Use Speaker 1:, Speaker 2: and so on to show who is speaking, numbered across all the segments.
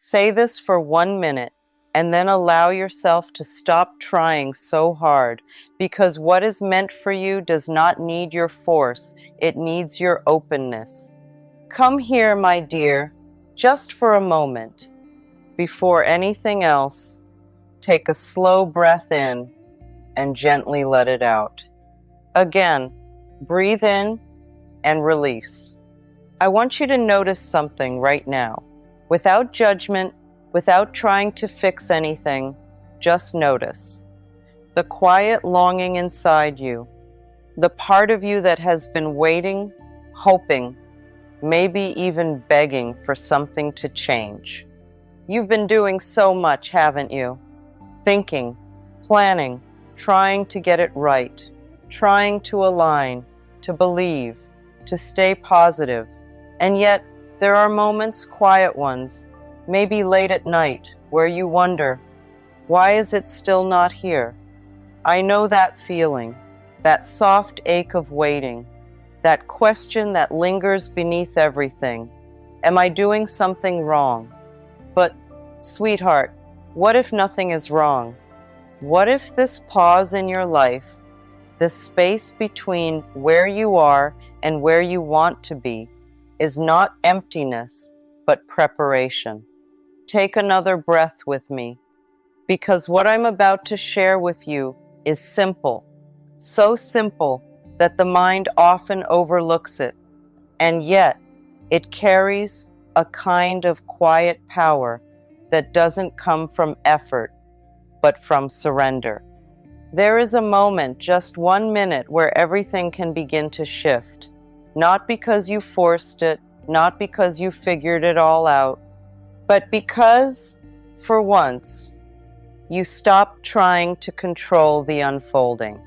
Speaker 1: Say this for 1 minute and then allow yourself to stop trying so hard, because what is meant for you does not need your force, it needs your openness. Come here, my dear, just for a moment. Before anything else, take a slow breath in and gently let it out. Again, breathe in and release. I want you to notice something right now. Without judgment, without trying to fix anything, just notice. The quiet longing inside you, the part of you that has been waiting, hoping, maybe even begging for something to change. You've been doing so much, haven't you? Thinking, planning, trying to get it right, trying to align, to believe, to stay positive. And yet, there are moments, quiet ones, maybe late at night, where you wonder, why is it still not here? I know that feeling, that soft ache of waiting, that question that lingers beneath everything. Am I doing something wrong? But, sweetheart, what if nothing is wrong? What if this pause in your life, this space between where you are and where you want to be, is not emptiness, but preparation? Take another breath with me, because what I'm about to share with you is simple, so simple that the mind often overlooks it, and yet it carries a kind of quiet power that doesn't come from effort, but from surrender. There is a moment, just 1 minute, where everything can begin to shift. Not because you forced it, not because you figured it all out, but because, for once, you stopped trying to control the unfolding.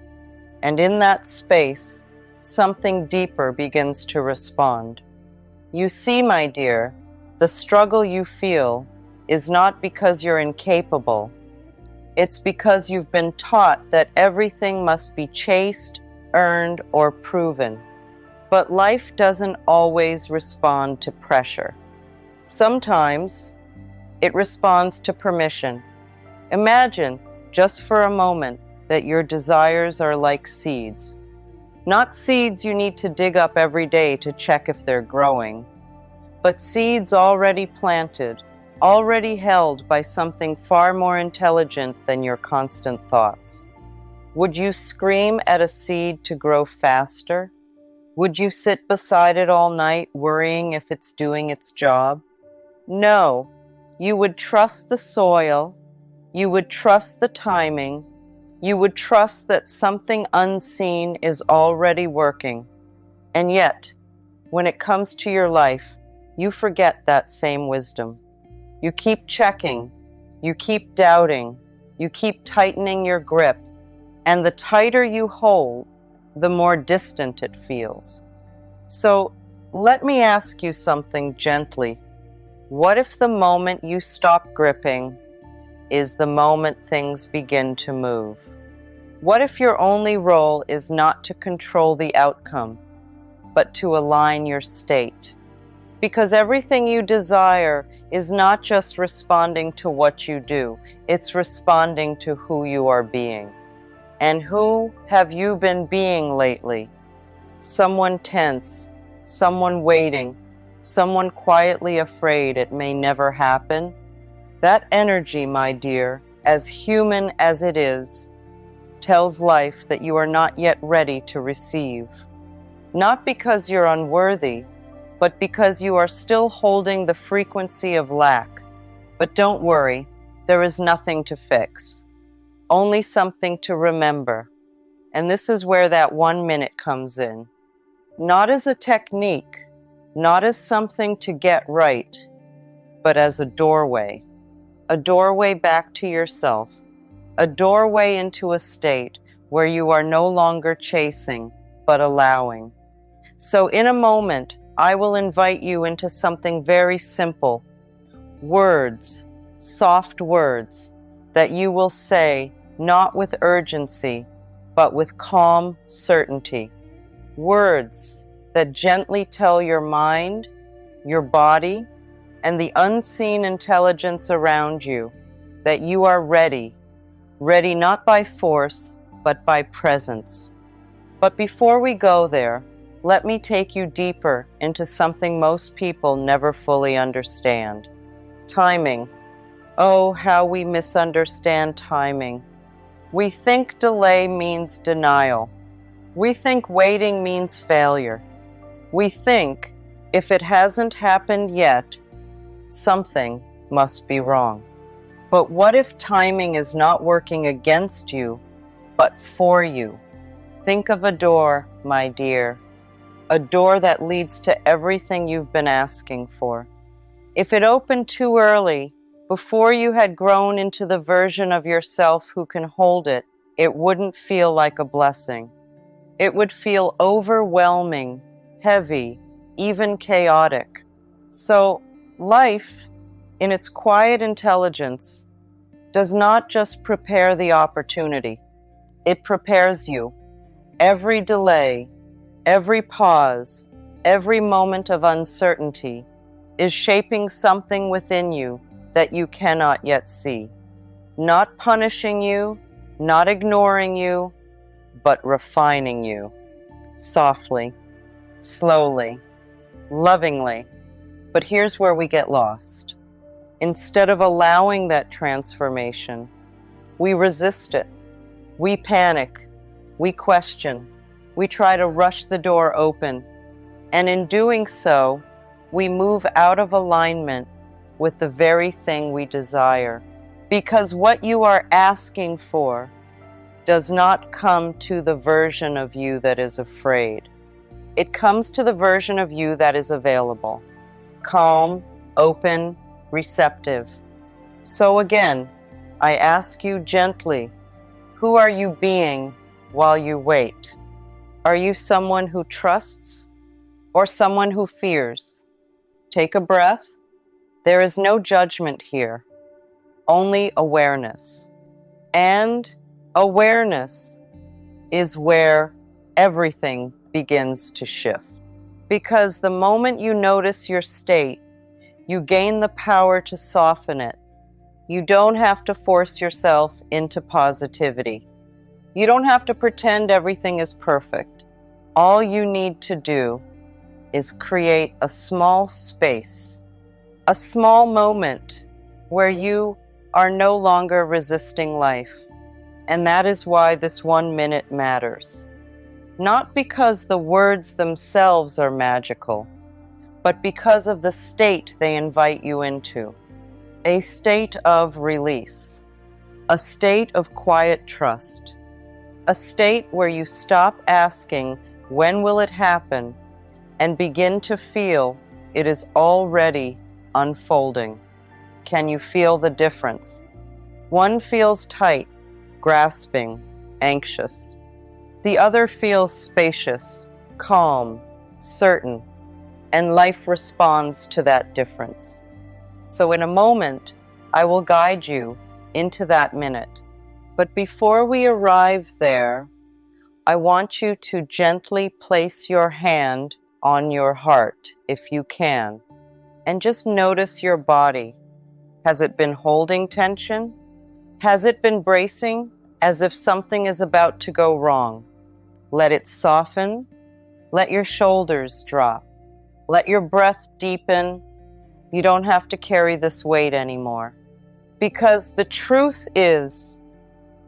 Speaker 1: And in that space, something deeper begins to respond. You see, my dear, the struggle you feel is not because you're incapable. It's because you've been taught that everything must be chased, earned, or proven. But life doesn't always respond to pressure. Sometimes it responds to permission. Imagine, just for a moment, that your desires are like seeds. Not seeds you need to dig up every day to check if they're growing, but seeds already planted, already held by something far more intelligent than your constant thoughts. Would you scream at a seed to grow faster? Would you sit beside it all night worrying if it's doing its job? No, you would trust the soil, you would trust the timing, you would trust that something unseen is already working. And yet, when it comes to your life, you forget that same wisdom. You keep checking, you keep doubting, you keep tightening your grip, and the tighter you hold, the more distant it feels. So let me ask you something gently. What if the moment you stop gripping is the moment things begin to move? What if your only role is not to control the outcome, but to align your state? Because everything you desire is not just responding to what you do, it's responding to who you are being. And who have you been being lately? Someone tense, someone waiting, someone quietly afraid it may never happen? That energy, my dear, as human as it is, tells life that you are not yet ready to receive. Not because you're unworthy, but because you are still holding the frequency of lack. But don't worry, there is nothing to fix. Only something to remember. And this is where that 1 minute comes in. Not as a technique, not as something to get right, but as a doorway back to yourself, a doorway into a state where you are no longer chasing, but allowing. So in a moment, I will invite you into something very simple. Words, soft words, that you will say not with urgency, but with calm certainty. Words that gently tell your mind, your body, and the unseen intelligence around you that you are ready, ready not by force, but by presence. But before we go there, let me take you deeper into something most people never fully understand. Timing. Oh, how we misunderstand timing. We think delay means denial. We think waiting means failure. We think if it hasn't happened yet, something must be wrong. But what if timing is not working against you, but for you? Think of a door, my dear, a door that leads to everything you've been asking for. If it opened too early, before you had grown into the version of yourself who can hold it, it wouldn't feel like a blessing. It would feel overwhelming, heavy, even chaotic. So life, in its quiet intelligence, does not just prepare the opportunity. It prepares you. Every delay, every pause, every moment of uncertainty is shaping something within you that you cannot yet see. Not punishing you, not ignoring you, but refining you. Softly, slowly, lovingly. But here's where we get lost. Instead of allowing that transformation, we resist it. We panic. We question. We try to rush the door open. And in doing so, we move out of alignment with the very thing we desire. Because what you are asking for does not come to the version of you that is afraid. It comes to the version of you that is available, calm, open, receptive. So again, I ask you gently, who are you being while you wait? Are you someone who trusts or someone who fears? Take a breath. There is no judgment here, only awareness. And awareness is where everything begins to shift. Because the moment you notice your state, you gain the power to soften it. You don't have to force yourself into positivity. You don't have to pretend everything is perfect. All you need to do is create a small space, a small moment where you are no longer resisting life. And that is why this 1 minute matters. Not because the words themselves are magical, but because of the state they invite you into. A state of release, a state of quiet trust, a state where you stop asking, when will it happen, and begin to feel it is already unfolding. Can you feel the difference? One feels tight, grasping, anxious. The other feels spacious, calm, certain, and life responds to that difference. So in a moment, I will guide you into that minute. But before we arrive there, I want you to gently place your hand on your heart, if you can, and just notice your body. Has it been holding tension? Has it been bracing as if something is about to go wrong? Let it soften. Let your shoulders drop. Let your breath deepen. You don't have to carry this weight anymore. Because the truth is,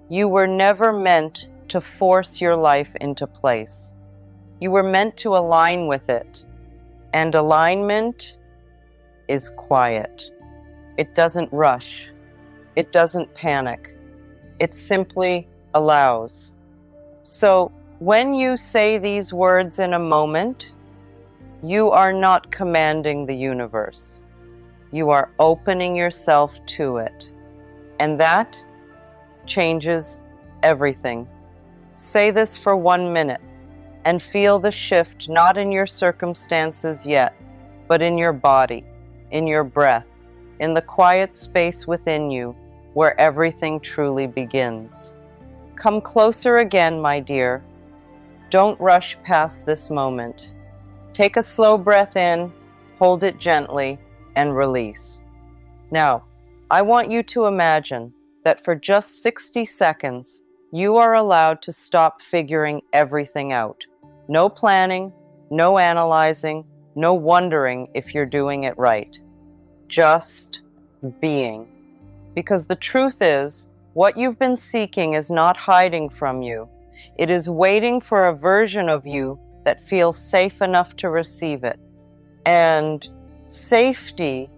Speaker 1: you were never meant to force your life into place. You were meant to align with it. And alignment is quiet. It doesn't rush. It doesn't panic. It simply allows. So when you say these words in a moment, you are not commanding the universe. You are opening yourself to it. And that changes everything. Say this for 1 minute and feel the shift not in your circumstances yet, but in your body, in your breath, in the quiet space within you where everything truly begins. Come closer again, my dear. Don't rush past this moment. Take a slow breath in, hold it gently, and release. Now, I want you to imagine that for just 60 seconds, you are allowed to stop figuring everything out. No planning, no analyzing, no wondering if you're doing it right. Just being. Because the truth is, what you've been seeking is not hiding from you. It is waiting for a version of you that feels safe enough to receive it. And safety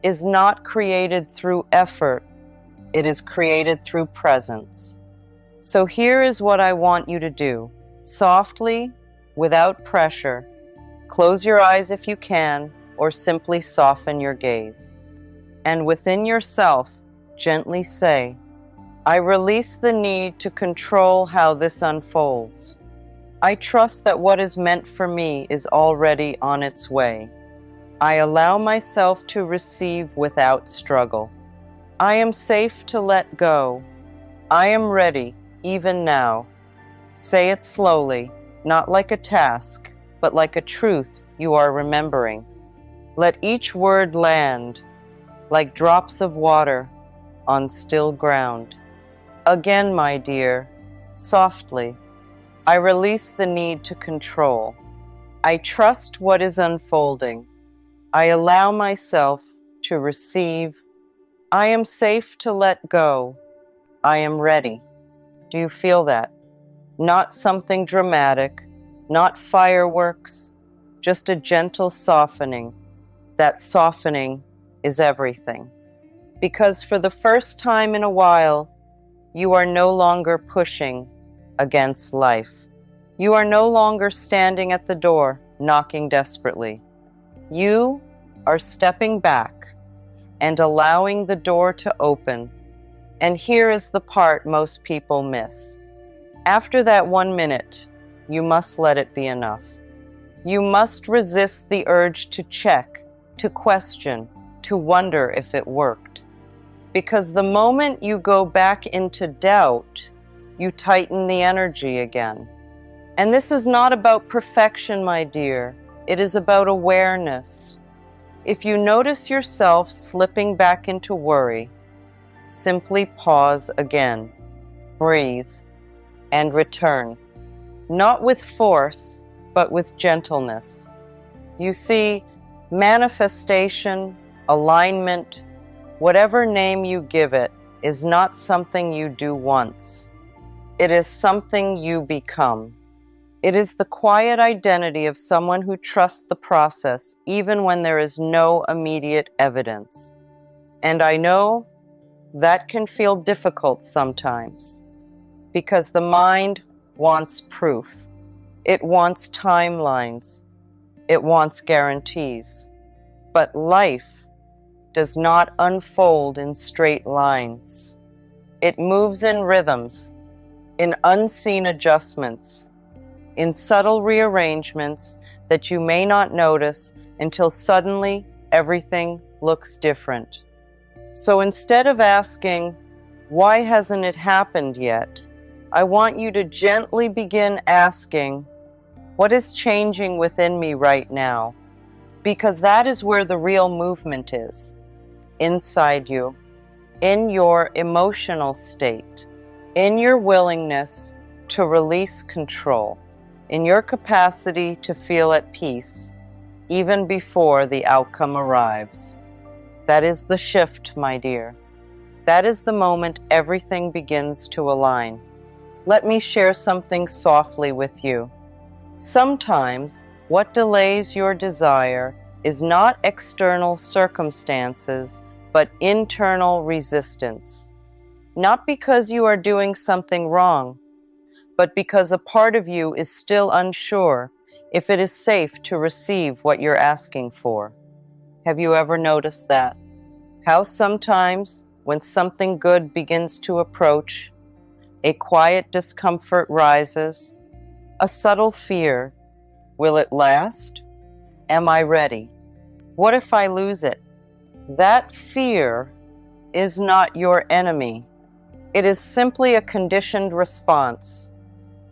Speaker 1: is not created through effort. It is created through presence. So here is what I want you to do. Softly, without pressure, close your eyes if you can, or simply soften your gaze. And within yourself, gently say, I release the need to control how this unfolds. I trust that what is meant for me is already on its way. I allow myself to receive without struggle. I am safe to let go. I am ready, even now. Say it slowly, not like a task, but like a truth you are remembering. Let each word land, like drops of water on still ground. Again, my dear, softly, I release the need to control. I trust what is unfolding. I allow myself to receive. I am safe to let go. I am ready. Do you feel that? Not something dramatic, not fireworks, just a gentle softening. That softening is everything. Because for the first time in a while, you are no longer pushing against life. You are no longer standing at the door, knocking desperately. You are stepping back and allowing the door to open. And here is the part most people miss. After that 1 minute, you must let it be enough. You must resist the urge to check, to question, to wonder if it worked. Because the moment you go back into doubt, you tighten the energy again. And this is not about perfection, my dear. It is about awareness. If you notice yourself slipping back into worry, simply pause again, breathe, and return. Not with force, but with gentleness. You see, manifestation, alignment, whatever name you give it, is not something you do once. It is something you become. It is the quiet identity of someone who trusts the process even when there is no immediate evidence. And I know that can feel difficult sometimes because the mind wants proof. It wants timelines. It wants guarantees. But life does not unfold in straight lines. It moves in rhythms, in unseen adjustments, in subtle rearrangements that you may not notice until suddenly everything looks different. So instead of asking, why hasn't it happened yet? I want you to gently begin asking, what is changing within me right now? Because that is where the real movement is, inside you, in your emotional state, in your willingness to release control, in your capacity to feel at peace, even before the outcome arrives. That is the shift, my dear. That is the moment everything begins to align. Let me share something softly with you. Sometimes what delays your desire is not external circumstances, but internal resistance. Not because you are doing something wrong, but because a part of you is still unsure if it is safe to receive what you're asking for. Have you ever noticed that? How sometimes, when something good begins to approach, a quiet discomfort rises, a subtle fear. Will it last? Am I ready? What if I lose it? That fear is not your enemy. It is simply a conditioned response,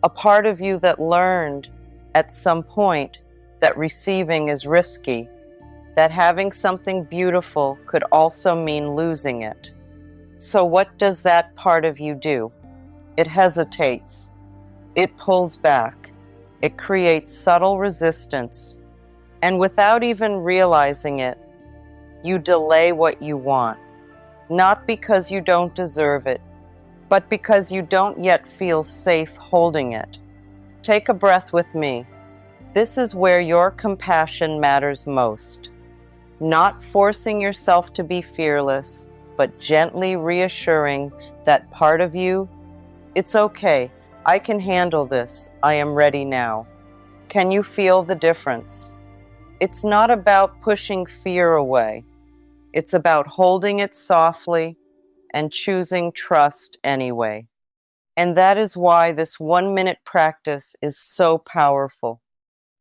Speaker 1: a part of you that learned at some point that receiving is risky, that having something beautiful could also mean losing it. So what does that part of you do? It hesitates. It pulls back. It creates subtle resistance. And without even realizing it, you delay what you want. Not because you don't deserve it, but because you don't yet feel safe holding it. Take a breath with me. This is where your compassion matters most. Not forcing yourself to be fearless, but gently reassuring that part of you, it's okay, I can handle this, I am ready now. Can you feel the difference? It's not about pushing fear away. It's about holding it softly and choosing trust anyway. And that is why this 1-minute practice is so powerful,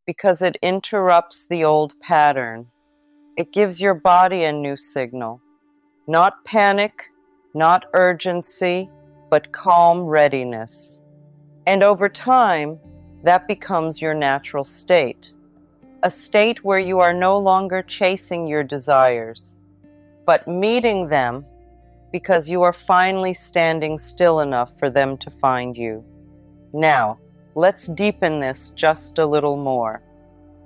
Speaker 1: because it interrupts the old pattern. It gives your body a new signal. Not panic, not urgency, but calm readiness. And over time, that becomes your natural state. A state where you are no longer chasing your desires, but meeting them because you are finally standing still enough for them to find you. Now, let's deepen this just a little more.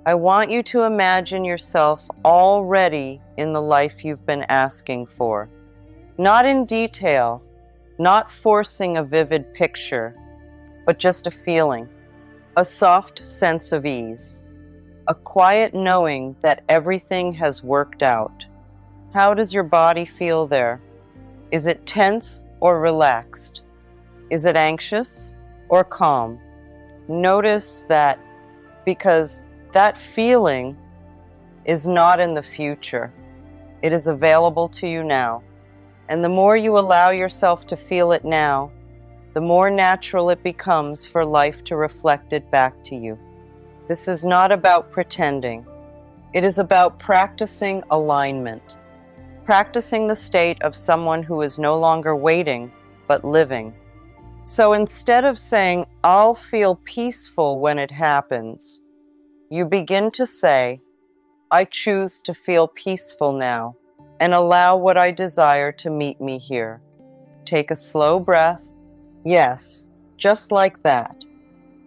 Speaker 1: I want you to imagine yourself already in the life you've been asking for. Not in detail, not forcing a vivid picture, but just a feeling, a soft sense of ease, a quiet knowing that everything has worked out. How does your body feel there? Is it tense or relaxed? Is it anxious or calm? Notice that, because that feeling is not in the future. It is available to you now. And the more you allow yourself to feel it now, the more natural it becomes for life to reflect it back to you. This is not about pretending. It is about practicing alignment. Practicing the state of someone who is no longer waiting, but living. So instead of saying, I'll feel peaceful when it happens, you begin to say, I choose to feel peaceful now and allow what I desire to meet me here. Take a slow breath. Yes, just like that.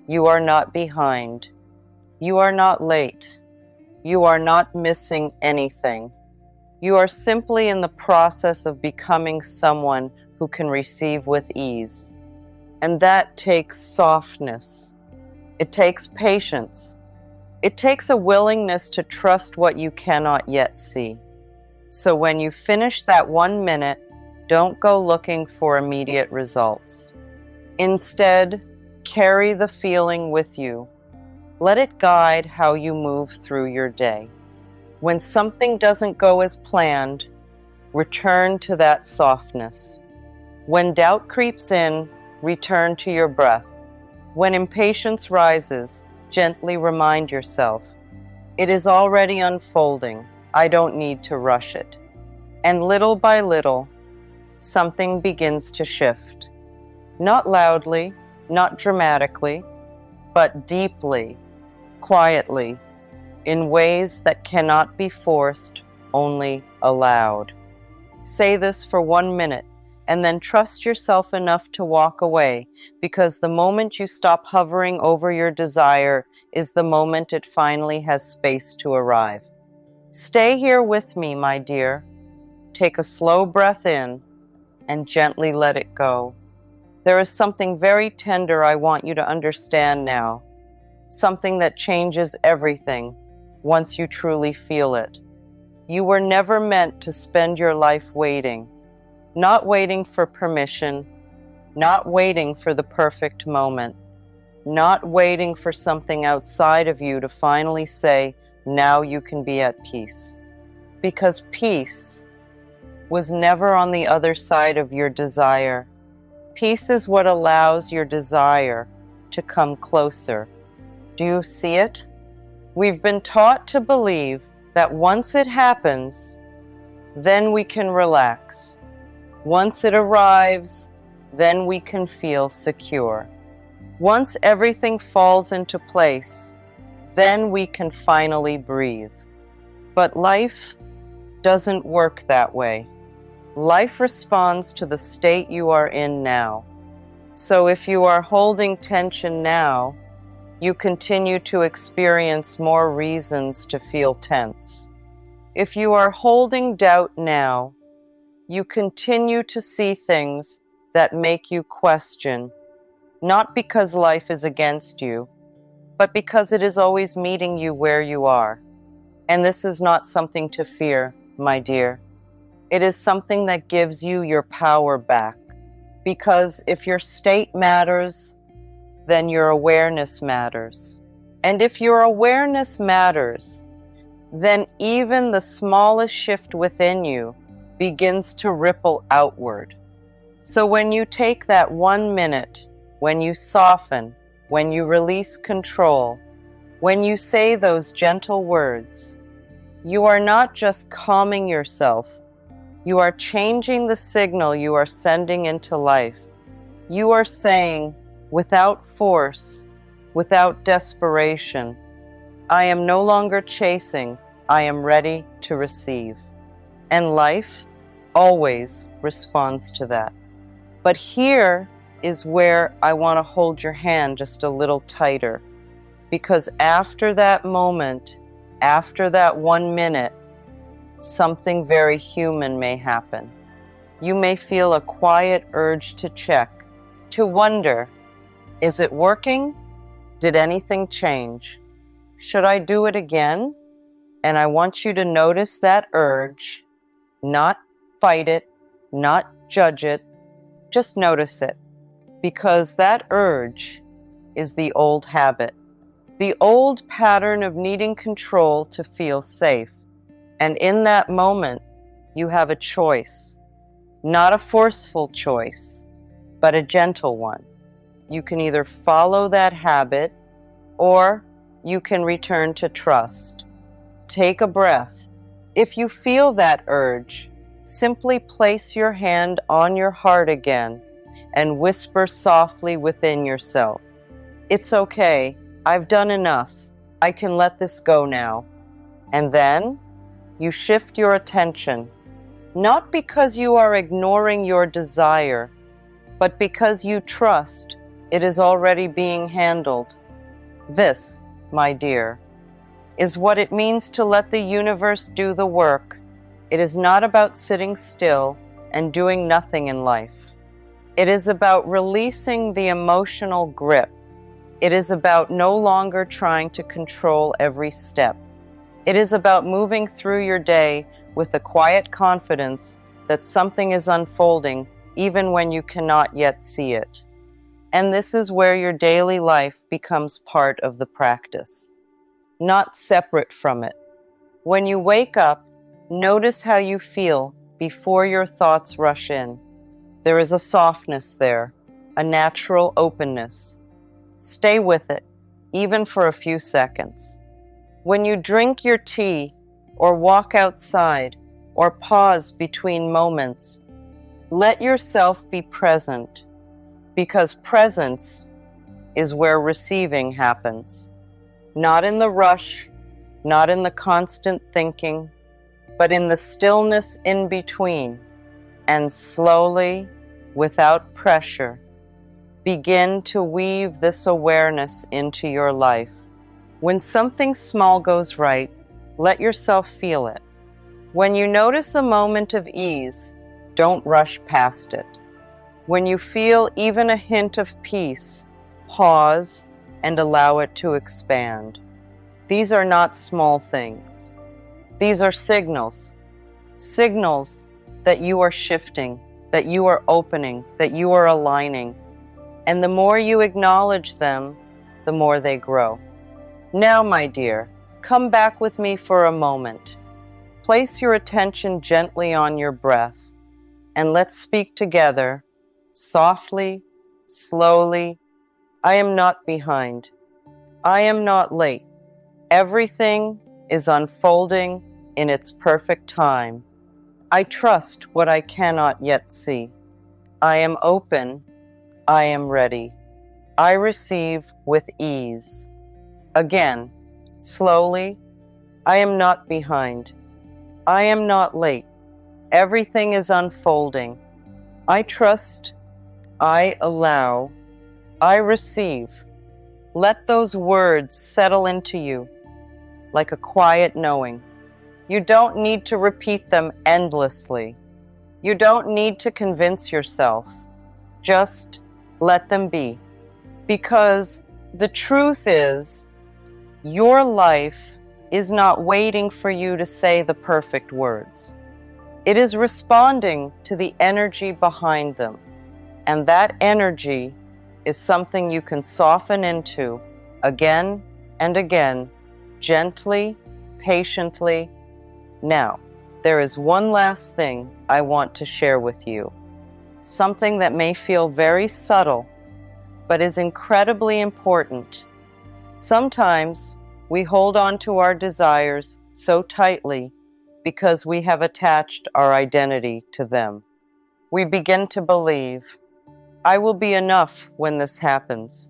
Speaker 1: You are not behind. You are not late. You are not missing anything. You are simply in the process of becoming someone who can receive with ease. And that takes softness. It takes patience. It takes a willingness to trust what you cannot yet see. So when you finish that 1 minute, don't go looking for immediate results. Instead, carry the feeling with you. Let it guide how you move through your day. When something doesn't go as planned, return to that softness. When doubt creeps in, return to your breath. When impatience rises, gently remind yourself, it is already unfolding. I don't need to rush it. And little by little, something begins to shift. Not loudly, not dramatically, but deeply, quietly, in ways that cannot be forced, only allowed. Say this for 1 minute, and then trust yourself enough to walk away, because the moment you stop hovering over your desire is the moment it finally has space to arrive. Stay here with me, my dear. Take a slow breath in and gently let it go. There is something very tender I want you to understand now, something that changes everything once you truly feel it. You were never meant to spend your life waiting, not waiting for permission, not waiting for the perfect moment, not waiting for something outside of you to finally say, now you can be at peace. Because peace was never on the other side of your desire. Peace is what allows your desire to come closer. Do you see it? We've been taught to believe that once it happens, then we can relax. Once it arrives, then we can feel secure. Once everything falls into place, then we can finally breathe. But life doesn't work that way. Life responds to the state you are in now. So if you are holding tension now, you continue to experience more reasons to feel tense. If you are holding doubt now, you continue to see things that make you question, not because life is against you, but because it is always meeting you where you are. And this is not something to fear, my dear. It is something that gives you your power back. Because if your state matters, then your awareness matters. And if your awareness matters, then even the smallest shift within you begins to ripple outward. So when you take that 1 minute, when you soften, when you release control, when you say those gentle words, you are not just calming yourself, you are changing the signal you are sending into life. You are saying, without force, without desperation, I am no longer chasing, I am ready to receive. And life always responds to that. But here is where I want to hold your hand just a little tighter, because after that moment, after that 1 minute, something very human may happen. You may feel a quiet urge to check, to wonder, is it working? Did anything change? Should I do it again? And I want you to notice that urge, not fight it, not judge it, just notice it. Because that urge is the old habit, the old pattern of needing control to feel safe. And in that moment, you have a choice, not a forceful choice, but a gentle one. You can either follow that habit or you can return to trust. Take a breath. If you feel that urge, simply place your hand on your heart again and whisper softly within yourself, it's okay, I've done enough, I can let this go now. And then you shift your attention, not because you are ignoring your desire, but because you trust it is already being handled. This, my dear, is what it means to let the universe do the work. It is not about sitting still and doing nothing in life. It is about releasing the emotional grip. It is about no longer trying to control every step. It is about moving through your day with a quiet confidence that something is unfolding even when you cannot yet see it. And this is where your daily life becomes part of the practice, not separate from it. When you wake up, notice how you feel before your thoughts rush in. There is a softness there, a natural openness. Stay with it, even for a few seconds. When you drink your tea, or walk outside, or pause between moments, let yourself be present, because presence is where receiving happens. Not in the rush, not in the constant thinking, but in the stillness in between. And slowly, without pressure, begin to weave this awareness into your life. When something small goes right, let yourself feel it. When you notice a moment of ease, don't rush past it. When you feel even a hint of peace, pause and allow it to expand. These are not small things. These are signals. Signals that you are shifting, that you are opening, that you are aligning. And the more you acknowledge them, the more they grow. Now, my dear, come back with me for a moment. Place your attention gently on your breath, and let's speak together, softly, slowly. I am not behind. I am not late. Everything is unfolding in its perfect time. I trust what I cannot yet see. I am open. I am ready. I receive with ease. Again, slowly, I am not behind. I am not late. Everything is unfolding. I trust, I allow, I receive. Let those words settle into you like a quiet knowing. You don't need to repeat them endlessly. You don't need to convince yourself. Just let them be. Because the truth is, your life is not waiting for you to say the perfect words. It is responding to the energy behind them. And that energy is something you can soften into again and again, gently, patiently. Now, there is one last thing I want to share with you. Something that may feel very subtle, but is incredibly important. Sometimes we hold on to our desires so tightly because we have attached our identity to them. We begin to believe, I will be enough when this happens.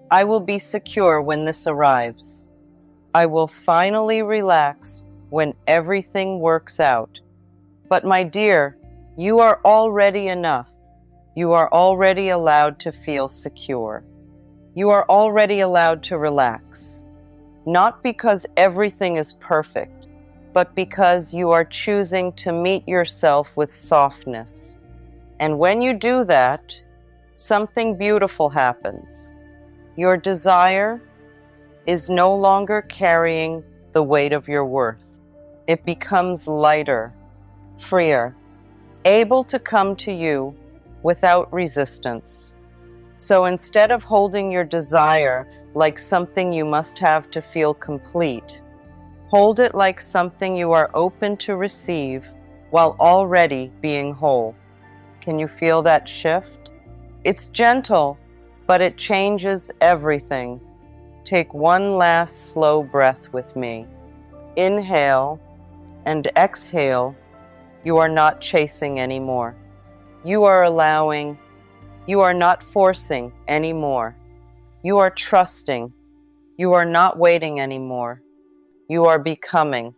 Speaker 1: I will be secure when this arrives. I will finally relax when everything works out. But my dear, you are already enough. You are already allowed to feel secure. You are already allowed to relax. Not because everything is perfect, but because you are choosing to meet yourself with softness. And when you do that, something beautiful happens. Your desire is no longer carrying the weight of your worth. It becomes lighter, freer, able to come to you without resistance. So instead of holding your desire like something you must have to feel complete, hold it like something you are open to receive while already being whole. Can you feel that shift? It's gentle, but it changes everything. Take one last slow breath with me. Inhale and exhale. You are not chasing anymore. You are allowing. You are not forcing anymore. You are trusting. You are not waiting anymore. You are becoming.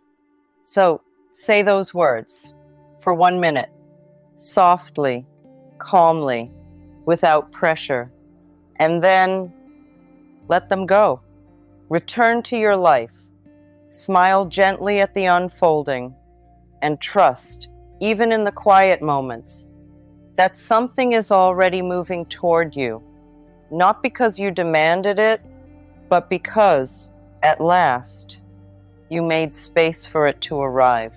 Speaker 1: So say those words for 1 minute, softly, calmly, without pressure, and then let them go. Return to your life. Smile gently at the unfolding and trust, even in the quiet moments, that something is already moving toward you, not because you demanded it, but because, at last, you made space for it to arrive.